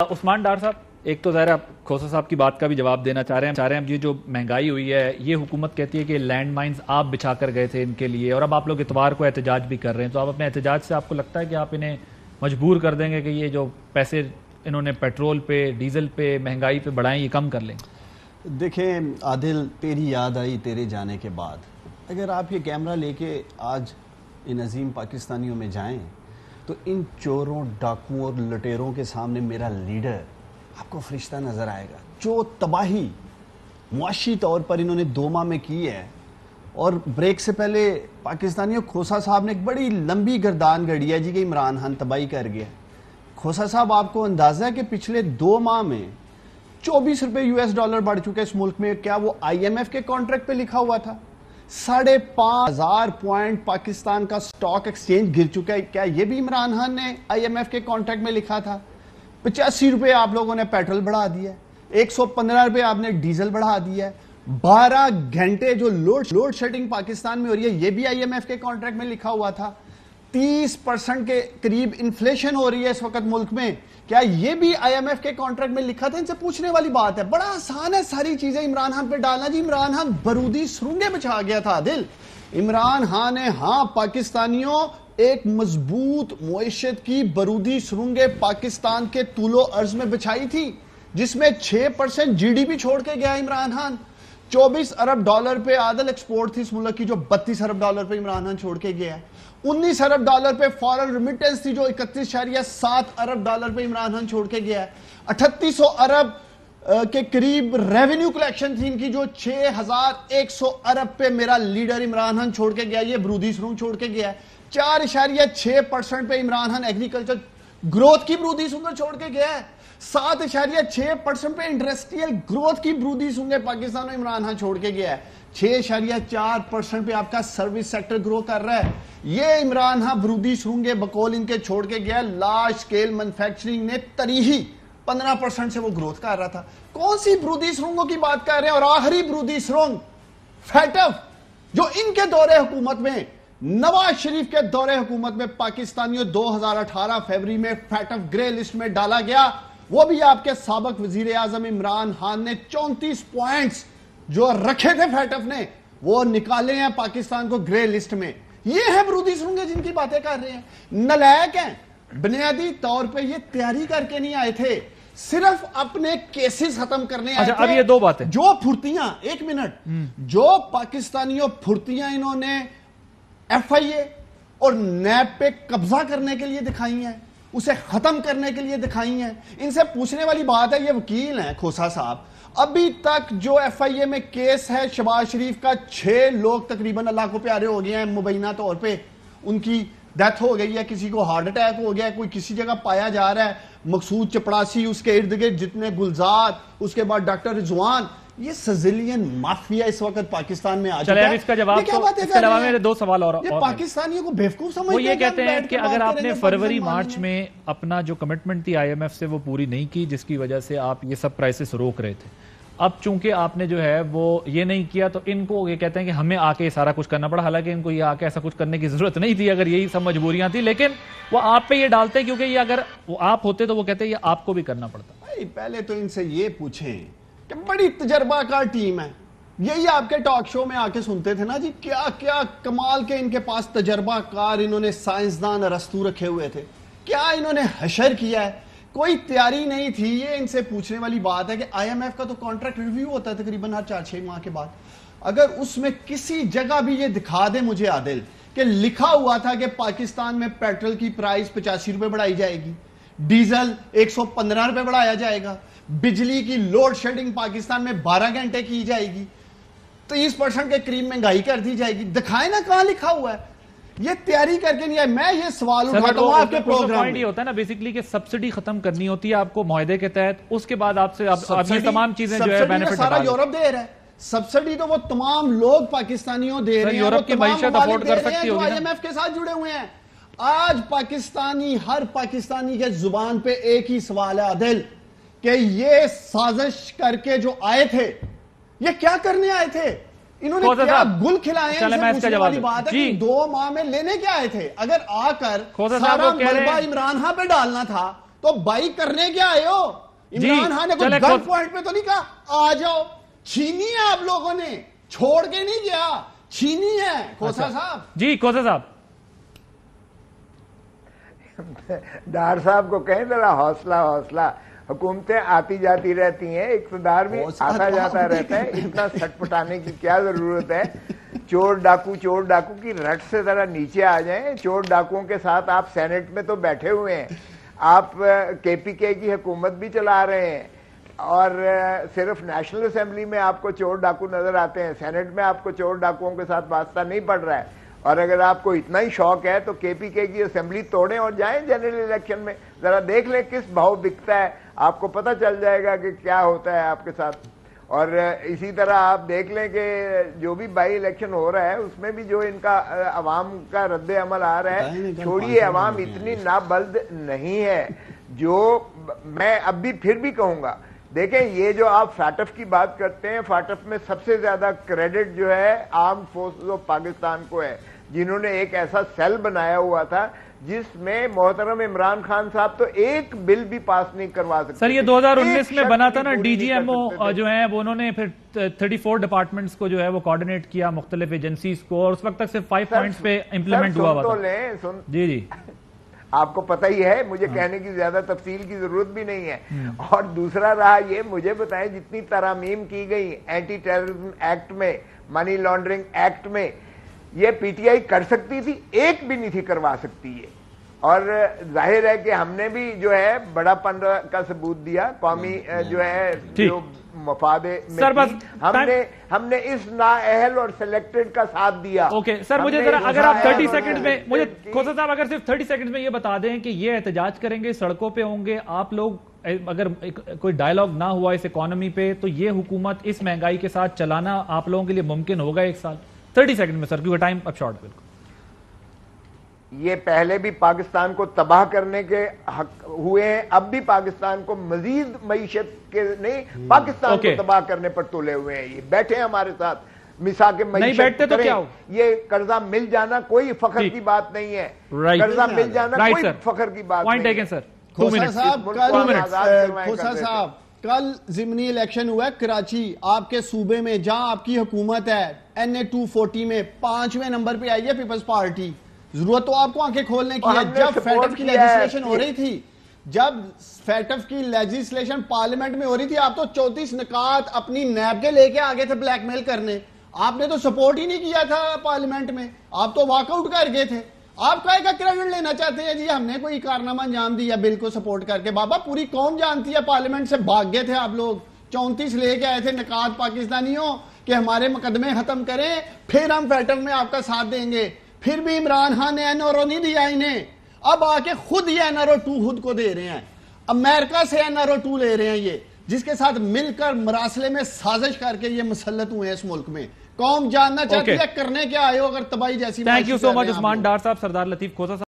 عثمان ڈار صاحب، ایک تو ظاہر آپ کھوسا صاحب کی بات کا بھی جواب دینا چاہ رہے ہیں یہ جو مہنگائی ہوئی ہے، یہ حکومت کہتی ہے کہ لینڈ مائنز آپ بچھا کر گئے تھے ان کے لیے، اور اب آپ لوگ اتوار کو احتجاج بھی کر رہے ہیں، تو آپ اپنے احتجاج سے آپ کو لگتا ہے کہ آپ انہیں مجبور کر دیں گے کہ یہ جو پیسے انہوں نے پیٹرول پہ، ڈیزل پہ، مہنگائی پہ بڑھائیں، یہ کم کر لیں؟ دیکھیں عادل، تیری یاد آئی تیرے جانے کے بعد، اگر آپ یہ کیمرہ لے کے آج ان عظیم پاکستانیوں میں جائیں تو ان چوروں، ڈاکوؤں اور لٹیروں کے سامنے میرا لیڈر آپ کو فرشتہ نظر آئے گا۔ جو تباہی معاشی طور پر انہوں نے 2 ماہ میں کی ہے، اور بریک سے پہلے پاکستانیوں کھوسا صاحب نے ایک بڑی لمبی گردان گڑی ہے کہ عمران خان تباہی کر گیا۔ کھوسا صاحب، آپ کو اندازہ ہے کہ پچھلے 2 ماہ میں 24 روپے US$ بڑھ چکے اس ملک میں؟ کیا وہ IMF کے کانٹریکٹ پہ لکھا ہوا تھا؟ 5,500 پوائنٹ پاکستان کا سٹاک ایکسچینج گر چکا ہے، کیا یہ بھی عمران خان نے IMF کے کانٹریکٹ میں لکھا تھا؟ 85 روپے آپ لوگوں نے پیٹرول بڑھا دیا ہے، 115 روپے آپ نے ڈیزل بڑھا دیا ہے، 12 گھنٹے جو لوڈ شیڈنگ پاکستان میں ہو رہی ہے، یہ بھی IMF کے کانٹریکٹ میں لکھا ہوا تھا۔ 30% کے قریب انفلیشن ہو رہی ہے اس وقت ملک میں، کیا یہ بھی IMF کے کانٹریکٹ میں لکھا تھا؟ ان سے پوچھنے والی بات ہے، بڑا آسان ہے ساری چیزیں عمران خان پہ ڈالنا۔ عمران خان برودی سرنگیں بچھا گیا تھا دل۔ عمران خان نے پاکستانیوں ایک مضبوط معیشت کی برودی سرنگیں پاکستان کے طول و عرض میں بچھائی تھی، جس میں 6% GDP چھوڑ کے گیا عمران خان۔ $24 ارب پہ عادل ایکسپورٹ تھی اس ملک کی، جو $32 ارب پہ عمران خان چھوڑ کے گیا ہے۔ $19 ارب پہ فارن ریمیٹنس تھی، جو $31.7 ارب پہ عمران خان چھوڑ کے گیا ہے۔ 3800 ارب کے قریب ریونیو کلیکشن تھی ان کی، جو 6100 ارب پہ میرا لیڈر عمران خان چھوڑ کے گیا، یہ برودی سرنگ چھوڑ کے گیا ہے۔ 4.6% پہ عمران خان ایگریکلچر گروتھ کی برودی سرنگ چھوڑ کے گیا ہے۔ 7.6% پہ انڈسٹریل گروتھ کی برودی سرنگ پاکستان میں عمران خان چھوڑ کے گیا ہے۔ 6.4% پہ آپ کا سروس سیکٹر گرو کر رہا ہے۔ یہ عمران خان برودی سرنگیں بقول ان کے چھوڑ کے گیا ہے۔ لارج سکیل مینوفیکچرنگ نے تریحی 15% سے وہ گروتھ کر رہا تھا۔ کون سی برودی سرنگوں کی بات کر رہے ہیں؟ اور آخری برودی سرنگ فیٹف، جو ان کے دور حکومت میں، نواز شریف کے دور حکومت میں پاکستانیوں 2018 فروری میں فیٹف گرے لسٹ میں ڈالا گیا، وہ بھی آپ کے سابق وزیر اعظم عمران خان نے 34 پوائنٹس جو رکھے تھے فیٹف نے، وہ نکالے ہیں پاکستان کو گرے لسٹ میں۔ یہ ہے برودی سرنگیں جن کی باتیں کر رہے ہیں۔ نلائق ہیں، بنیادی طور پہ یہ تیاری کر کے نہیں آئے تھے، صرف اپنے کیسز ختم کرنے آئے تھے۔ اب یہ 2 باتیں، جو پھرتیاں، ایک منٹ، جو پاکستانیوں پھرتیاں انہوں نے FIA اور نیب پہ قبضہ کرنے کے لیے دکھائی ہیں، اسے ختم کرنے کے لیے دکھائی ہیں، ان سے پوچھنے والی بات ہے۔ یہ وکیل ہیں کھوسا صاحب، ابھی تک جو FIA میں کیس ہے شہباز شریف کا، 6 لوگ تقریباً اللہ کو پیارے ہو گئے ہیں، مبینہ طور پہ ان کی ڈیتھ ہو گئی ہے، کسی کو ہارٹ اٹیک ہو گیا ہے، کوئی کسی جگہ پایا جا رہا ہے، مقصود چپڑاسی، اس کے ارد گرد جتنے گلزار، اس کے بعد ڈاکٹر رضوان، یہ سزیلین مافیا اس وقت پاکستان میں آ چکا ہے۔ اس کا جواب تو، اس کے علاوہ میرے 2 سوال اور یہ پاکستانیوں کو بیوقوف سمجھتے ہیں۔ وہ یہ کہتے ہیں کہ اگر آپ نے فروری مارچ میں اپنا جو کمٹمنٹ تھی IMF سے وہ پوری نہیں کی، جس کی وجہ سے آپ یہ سب پرائسز روک رہے تھے، اب چونکہ آپ نے جو ہے وہ یہ نہیں کیا، تو ان کو یہ کہتے ہیں کہ ہمیں آ کے سارا کچھ کرنا پڑا، حالانکہ ان کو یہ آ کے ایسا کچھ کرنے کی ضرورت نہیں تھی اگر یہی سب مجبوریاں تھیں، لیکن وہ آپ پہ یہ ڈالتے ہیں کیونکہ یہ اگر وہ آپ ہوتے تو وہ کہتے ہیں یہ آپ کو بھی کرنا پڑتا۔ پہلے تو ان سے یہ پوچھیں کہ بڑی تجربہ کار ٹیم ہے، یہی آپ کے ٹاک شو میں آ کے سنتے تھے نا جی، کیا کیا کمال کے ان کے پاس تجربہ کار، انہوں نے سائنسدان ارسطو رکھے ہوئے تھے، کیا انہوں نے حشر کیا ہے؟ کوئی تیاری نہیں تھی۔ یہ ان سے پوچھنے والی بات ہے کہ IMF کا تو کانٹریکٹ ریویو ہوتا ہے تقریباً ہر 4-6 ماہ کے بعد، اگر اس میں کسی جگہ بھی یہ دکھا دے مجھے عادل کہ لکھا ہوا تھا کہ پاکستان میں پیٹرول کی پرائس 85 روپے بڑھائی جائے گی، ڈیزل 115 روپے بڑھایا جائے گا، بجلی کی لوڈ شیڈنگ پاکستان میں 12 گھنٹے کی جائے گی، 30% کے قریب مہنگائی کر دی جائے گی، دکھائیں نا کہاں لکھا ہوا ہے؟ یہ تیاری کر کے نہیں آئے۔ میں یہ سوال اٹھاتا ہوں آپ کے پروگرام میں، یہ ہوتا ہے نا بیسیکلی کہ سبسڈی ختم کرنی ہوتی ہے آپ کو معاہدے کے تحت، اس کے بعد آپ سے یہ تمام چیزیں جو ہے بینیفٹ سارا یورپ دے رہا ہے، سبسڈی تو وہ تمام لوگ پاکستانیوں دے رہے ہیں، یورپ کی معیشت افورڈ کر سکتی ہوگی نا، IMF کے ساتھ جڑے ہوئے ہیں۔ آج پاکستانی، ہر پاکستانی کے زبان پہ ایک ہی سوال ہے عادل، کہ یہ سازش کر کے جو آئے تھے، یہ کیا کرنے آئے تھے؟ انہوں نے کیا گل کھلائے ہیں؟ ان سے پوچھنے والی بات ہے کہ 2 ماہ میں لینے کیا آئے تھے؟ اگر آ کر سارا ملبہ عمران خان پہ ڈالنا تھا تو بائی کرنے کیا آئے ہو؟ عمران خان نے کوئی گن پوائنٹ پہ تو نہیں کہا آ جاؤ. چھینی ہے آپ لوگوں نے, چھوڑ کے نہیں گیا, چھینی ہے. کھوسا صاحب جی, کھوسا صاحب ڈار صاحب کو کہیں ذرا حوصلہ حوصلہ, حکومتیں آتی جاتی رہتی ہیں, اقتدار بھی آتا جاتا رہتا ہے, اتنا سٹ پٹانے کی کیا ضرورت ہے؟ چور ڈاکو کی رٹ سے ذرا نیچے آ جائیں. چور ڈاکوؤں کے ساتھ آپ سینٹ میں تو بیٹھے ہوئے ہیں, آپ کے پی کے کی حکومت بھی چلا رہے ہیں, اور صرف نیشنل اسمبلی میں آپ کو چور ڈاکو نظر آتے ہیں, سینٹ میں آپ کو چور ڈاکوؤں کے ساتھ واسطہ نہیں پڑ رہا ہے. اور اگر آپ کو اتنا ہی شوق ہے تو کے پی کے کی اسمبلی توڑیں اور جائیں جنرل الیکشن میں, ذرا دیکھ لیں کس بھاؤ بکتا ہے, آپ کو پتہ چل جائے گا کہ کیا ہوتا ہے آپ کے ساتھ. اور اسی طرح آپ دیکھ لیں کہ جو بھی بائی الیکشن ہو رہا ہے اس میں بھی جو ان کا عوام کا رد عمل آ رہا ہے, چھوڑیے عوام اتنی نابلد نہیں ہے. جو میں اب بھی پھر بھی کہوں گا, دیکھیں یہ جو آپ فاٹف کی بات کرتے ہیں, فاٹف میں سب سے زیادہ کریڈٹ جو ہے آرم فورسز آف پاکستان کو ہے, جنہوں نے ایک ایسا سیل بنایا ہوا تھا جس میں محترم عمران خان صاحب تو ایک بل بھی پاس نہیں کروا سکتے. سر یہ 2019 میں بنا تھا نا, ڈی جی ایم او جو ہیں وہ انہوں نے پھر 34 ڈپارٹمنٹس کو جو ہے وہ کوارڈینیٹ کیا, مختلف ایجنسیز کو, اور اس وقت تک صرف 5 پوائنٹس پہ امپلیمنٹ ہوا ہوا تھا. جی جی آپ کو پتہ ہی ہے, مجھے کہنے کی زیادہ تفصیل کی ضرورت بھی نہیں ہے. اور دوسرا رہا یہ, مجھے بتائیں جتنی ترامیم کی گئی اینٹی ٹیررزم ایکٹ میں, منی لانڈرنگ ایکٹ میں, یہ پی ٹی آئی کر سکتی تھی؟ ایک بھی نہیں تھی کروا سکتی ہے. اور ظاہر ہے کہ ہم نے بھی جو ہے بڑا پن کا ثبوت دیا, قومی جو ہے جو مفاد میں ہم نے اس نااہل اور سلیکٹڈ کا ساتھ دیا. اوکے سر, مجھے ذرا اگر آپ 30 سیکنڈ میں, مجھے کھوسا صاحب اگر صرف 30 سیکنڈ میں یہ بتا دیں کہ یہ احتجاج کریں گے, سڑکوں پہ ہوں گے آپ لوگ, اگر کوئی ڈائیلاگ نہ ہوا اس اکانومی پہ, تو یہ حکومت اس مہنگائی کے ساتھ چلانا آپ لوگوں کے لیے ممکن ہوگا ایک سال؟ 30 سیکنڈ میں سر, کیونکہ ٹائم اب شارٹ. بالکل, یہ پہلے بھی پاکستان کو تباہ کرنے کے حق ہوئے ہیں, اب بھی پاکستان کو مزید معیشت کے نہیں, پاکستان کو تباہ کرنے پر تلے ہوئے ہیں. یہ بیٹھے ہمارے ساتھ مسا کے معیشت کریں. یہ قرضہ مل جانا کوئی فخر کی بات نہیں ہے, قرضہ مل جانا کوئی فخر کی بات نہیں ہے. کھوسا صاحب, کل ضمنی الیکشن ہوا ہے کراچی آپ کے صوبے میں, جہاں آپ کی حکومت ہے, NA-240 میں 5ویں نمبر پہ آئی ہے پیپلز پارٹی. ضرورت تو آپ کو آنکھیں کھولنے کی ہے. جب فیٹف کی لیجسلیشن ہو رہی تھی, جب فیٹف کی لیجسلیشن پارلیمنٹ میں ہو رہی تھی, آپ تو 34 نکات اپنی نیب کے لے کے آگے تھے بلیک میل کرنے. آپ نے تو سپورٹ ہی نہیں کیا تھا پارلیمنٹ میں, آپ تو واک آؤٹ کر گئے تھے. آپ کا کریڈٹ لینا چاہتے ہیں جی ہم نے کوئی کارنامہ انجام دیا بل کو سپورٹ کر کے؟ بابا پوری قوم جانتی ہے پارلیمنٹ سے بھاگ گئے تھے آپ لوگ, 34 لے کے آئے تھے نکات پاکستانیوں کہ ہمارے مقدمے ختم کریں, پھر ہم فیٹف میں آپ کا ساتھ دیں گے. پھر بھی عمران خان نے NRO نہیں دیا انہیں, اب آ کے خود یہ NRO-2 خود کو دے رہے ہیں, امریکہ سے NRO-2 لے رہے ہیں, یہ جس کے ساتھ مل کر مراسلے میں سازش کر کے یہ مسلط ہوئے ہیں اس ملک میں. قوم جاننا چاہتی ہے کرنے کیا آئے ہو اگر تباہی جیسی. تھینک یو سو مچ عثمان ڈار صاحب, سردار لطیف کھوسا صاحب.